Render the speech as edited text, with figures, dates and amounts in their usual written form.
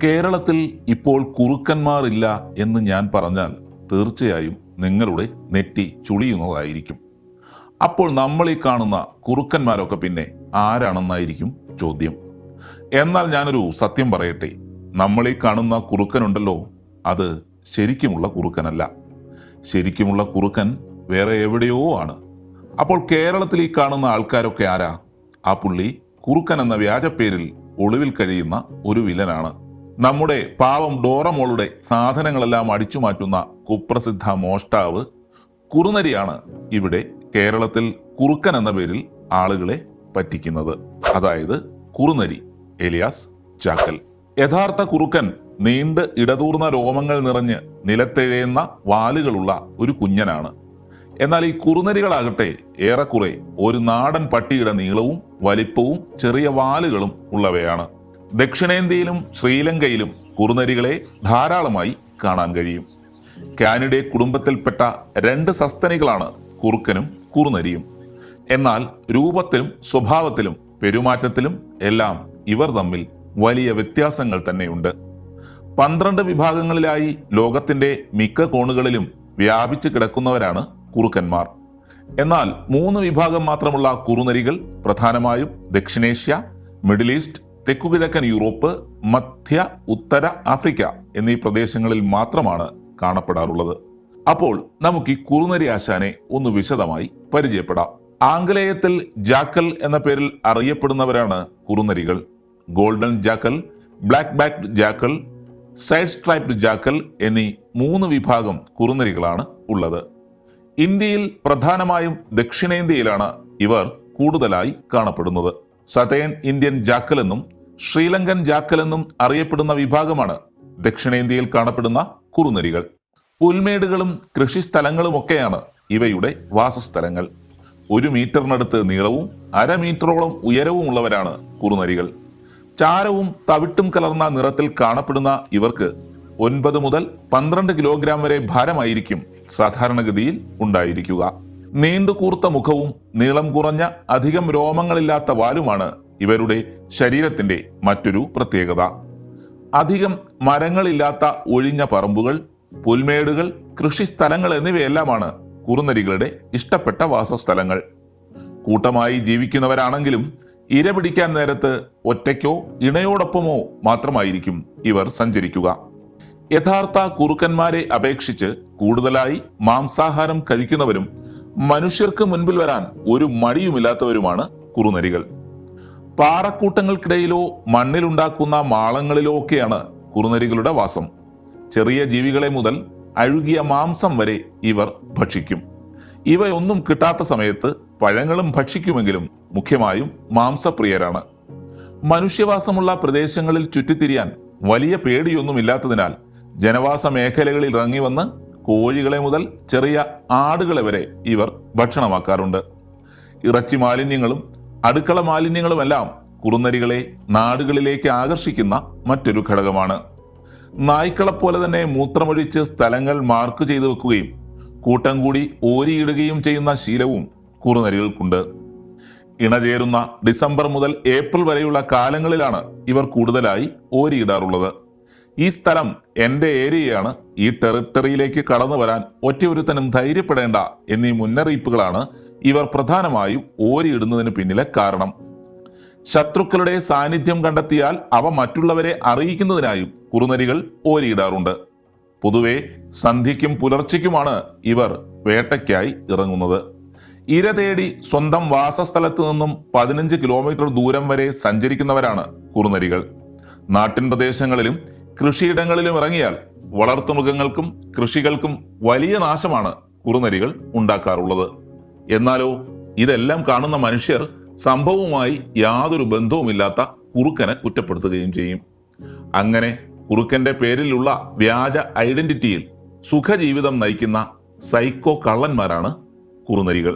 കേരളത്തിൽ ഇപ്പോൾ കുറുക്കന്മാരില്ല എന്ന് ഞാൻ പറഞ്ഞാൽ തീർച്ചയായും നിങ്ങളുടെ നെറ്റി ചുളിയുന്നതായിരിക്കും. അപ്പോൾ നമ്മൾ ഈ കാണുന്ന കുറുക്കന്മാരൊക്കെ പിന്നെ ആരാണെന്നായിരിക്കും ചോദ്യം. എന്നാൽ ഞാനൊരു സത്യം പറയട്ടെ, നമ്മൾ ഈ കാണുന്ന കുറുക്കനുണ്ടല്ലോ, അത് ശരിക്കുമുള്ള കുറുക്കനല്ല. ശരിക്കുമുള്ള കുറുക്കൻ വേറെ എവിടെയോ ആണ്. അപ്പോൾ കേരളത്തിൽ ഈ കാണുന്ന ആൾക്കാരൊക്കെ ആരാ? ആ പുള്ളി കുറുക്കൻ എന്ന വ്യാജപ്പേരിൽ ഒളിവിൽ കഴിയുന്ന ഒരു വില്ലനാണ്. നമ്മുടെ പാവം ഡോറമോളുടെ സാധനങ്ങളെല്ലാം അടിച്ചു മാറ്റുന്ന കുപ്രസിദ്ധ മോഷ്ടാവ് കുറുനരിയാണ് ഇവിടെ കേരളത്തിൽ കുറുക്കൻ എന്ന പേരിൽ ആളുകളെ പറ്റിക്കുന്നത്. അതായത് കുറുനരി എലിയാസ് ജാക്കൽ. യഥാർത്ഥ കുറുക്കൻ നീണ്ട് ഇടതൂർന്ന രോമങ്ങൾ നിറഞ്ഞ് നിലത്തെഴയുന്ന വാലുകളുള്ള ഒരു കുഞ്ഞനാണ്. എന്നാൽ ഈ കുറുനരികളാകട്ടെ ഏറെക്കുറെ ഒരു നാടൻ പട്ടിയുടെ നീളവും വലിപ്പവും ചെറിയ വാലുകളും ഉള്ളവയാണ്. ദക്ഷിണേന്ത്യയിലും ശ്രീലങ്കയിലും കുറുനരികളെ ധാരാളമായി കാണാൻ കഴിയും. കാനിഡേ കുടുംബത്തിൽപ്പെട്ട രണ്ട് സസ്തനികളാണ് കുറുക്കനും കുറുനരിയും. എന്നാൽ രൂപത്തിലും സ്വഭാവത്തിലും പെരുമാറ്റത്തിലും എല്ലാം ഇവർ തമ്മിൽ വലിയ വ്യത്യാസങ്ങൾ തന്നെയുണ്ട്. 12 വിഭാഗങ്ങളിലായി ലോകത്തിന്റെ മിക്ക കോണുകളിലും വ്യാപിച്ചു കിടക്കുന്നവരാണ് കുറുക്കന്മാർ. എന്നാൽ 3 വിഭാഗം മാത്രമുള്ള കുറുനരികൾ പ്രധാനമായും ദക്ഷിണേഷ്യ, മിഡിൽ ഈസ്റ്റ്, തെക്കുകിഴക്കൻ യൂറോപ്പ്, മധ്യ ഉത്തര ആഫ്രിക്ക എന്നീ പ്രദേശങ്ങളിൽ മാത്രമാണ് കാണപ്പെടാറുള്ളത്. അപ്പോൾ നമുക്ക് ഈ കുറുനരി ആശാനെ ഒന്ന് വിശദമായി പരിചയപ്പെടാം. ആംഗലേയത്തിൽ ജാക്കൽ എന്ന പേരിൽ അറിയപ്പെടുന്നവരാണ് കുറുനരികൾ. Golden jackal, black backed jackal, side striped jackal എന്നീ 3 വിഭാഗം കുറുനരികളാണ് ഉള്ളത്. ഇന്ത്യയിൽ പ്രധാനമായും ദക്ഷിണേന്ത്യയിലാണ് ഇവർ കൂടുതലായി കാണപ്പെടുന്നത്. സതേൺ ഇന്ത്യൻ ജാക്കൽ എന്നും ശ്രീലങ്കൻ ജാക്കൽ എന്നും അറിയപ്പെടുന്ന വിഭാഗമാണ് ദക്ഷിണേന്ത്യയിൽ കാണപ്പെടുന്ന കുറുനരികൾ. പുൽമേടുകളും കൃഷിസ്ഥലങ്ങളുമൊക്കെയാണ് ഇവയുടെ വാസസ്ഥലങ്ങൾ. 1 മീറ്ററിനടുത്ത് നീളവും 1/2 മീറ്ററോളം ഉയരവും ഉള്ളവരാണ് കുറുനരികൾ. ചാരവും തവിട്ടും കലർന്ന നിറത്തിൽ കാണപ്പെടുന്ന ഇവർക്ക് 9 മുതൽ 12 കിലോഗ്രാം വരെ ഭാരമായിരിക്കും സാധാരണഗതിയിൽ ഉണ്ടായിരിക്കുക. നീണ്ടു കൂർത്ത മുഖവും നീളം കുറഞ്ഞ അധികം രോമങ്ങളില്ലാത്ത വാലുമാണ് ഇവരുടെ ശരീരത്തിന്റെ മറ്റൊരു പ്രത്യേകത. അധികം മരങ്ങളില്ലാത്ത ഒഴിഞ്ഞ പറമ്പുകൾ, പുൽമേടുകൾ, കൃഷിസ്ഥലങ്ങൾ എന്നിവയെല്ലാമാണ് കുറുനരികളുടെ ഇഷ്ടപ്പെട്ട വാസസ്ഥലങ്ങൾ. കൂട്ടമായി ജീവിക്കുന്നവരാണെങ്കിലും ഇര പിടിക്കാൻ നേരത്ത് ഒറ്റയ്ക്കോ ഇണയോടൊപ്പമോ മാത്രമായിരിക്കും ഇവർ സഞ്ചരിക്കുക. യഥാർത്ഥ കുറുക്കന്മാരെ അപേക്ഷിച്ച് കൂടുതലായി മാംസാഹാരം കഴിക്കുന്നവരും മനുഷ്യർക്ക് മുൻപിൽ വരാൻ ഒരു മടിയുമില്ലാത്തവരുമാണ് കുറുനരികൾ. പാറക്കൂട്ടങ്ങൾക്കിടയിലോ മണ്ണിലുണ്ടാക്കുന്ന മാളങ്ങളിലോ ഒക്കെയാണ് കുറുനരികളുടെ വാസം. ചെറിയ ജീവികളെ മുതൽ അഴുകിയ മാംസം വരെ ഇവർ ഭക്ഷിക്കും. ഇവയൊന്നും കിട്ടാത്ത സമയത്ത് പഴങ്ങളും ഭക്ഷിക്കുമെങ്കിലും മുഖ്യമായും മാംസപ്രിയരാണ്. മനുഷ്യവാസമുള്ള പ്രദേശങ്ങളിൽ ചുറ്റിത്തിരിയാൻ വലിയ പേടിയൊന്നുമില്ലാത്തതിനാൽ ജനവാസ മേഖലകളിൽ ഇറങ്ങി വന്ന് കോഴികളെ മുതൽ ചെറിയ ആടുകളെ വരെ ഇവർ ഭക്ഷണമാക്കാറുണ്ട്. ഇറച്ചി മാലിന്യങ്ങളും അടുക്കള മാലിന്യങ്ങളുമെല്ലാം കുറുനരികളെ നാടുകളിലേക്ക് ആകർഷിക്കുന്ന മറ്റൊരു ഘടകമാണ്. നായ്ക്കളെപ്പോലെ തന്നെ മൂത്രമൊഴിച്ച് സ്ഥലങ്ങൾ മാർക്ക് ചെയ്തു വെക്കുകയും കൂട്ടം കൂടി ഓരിയിടുകയും ചെയ്യുന്ന ശീലവും കുറുനരികൾക്കുണ്ട്. ഇണചേരുന്ന ഡിസംബർ മുതൽ ഏപ്രിൽ വരെയുള്ള കാലങ്ങളിലാണ് ഇവർ കൂടുതലായി ഓരിയിടാറുള്ളത്. ഈ സ്ഥലം എൻ്റെ ഏരിയയാണ്, ഈ ടെറിട്ടറിയിലേക്ക് കടന്നു വരാൻ ഒറ്റയൊരുത്തനും ധൈര്യപ്പെടേണ്ട എന്നീ മുന്നറിയിപ്പുകളാണ് ഇവർ പ്രധാനമായും ഓരിയിടുന്നതിന് പിന്നിലെ കാരണം. ശത്രുക്കളുടെ സാന്നിധ്യം കണ്ടെത്തിയാൽ അവ മറ്റുള്ളവരെ അറിയിക്കുന്നതിനായും കുറുനരികൾ ഓരിയിടാറുണ്ട്. പൊതുവെ സന്ധ്യയ്ക്കും പുലർച്ചയ്ക്കുമാണ് ഇവർ വേട്ടയ്ക്കായി ഇറങ്ങുന്നത്. ഇര തേടി സ്വന്തം വാസസ്ഥലത്ത് നിന്നും 15 കിലോമീറ്റർ ദൂരം വരെ സഞ്ചരിക്കുന്നവരാണ് കുറുനരികൾ. നാട്ടിൻ പ്രദേശങ്ങളിലും കൃഷിയിടങ്ങളിലും ഇറങ്ങിയാൽ വളർത്തുമൃഗങ്ങൾക്കും കൃഷികൾക്കും വലിയ നാശമാണ് കുറുനരികൾ ഉണ്ടാക്കാറുള്ളത്. എന്നാലോ ഇതെല്ലാം കാണുന്ന മനുഷ്യർ സംഭവവുമായി യാതൊരു ബന്ധവുമില്ലാത്ത കുറുക്കനെ കുറ്റപ്പെടുത്തുകയും ചെയ്യും. അങ്ങനെ കുറുക്കന്റെ പേരിലുള്ള വ്യാജ ഐഡന്റിറ്റിയിൽ സുഖജീവിതം നയിക്കുന്ന സൈക്കോ കള്ളന്മാരാണ് കുറുനരികൾ.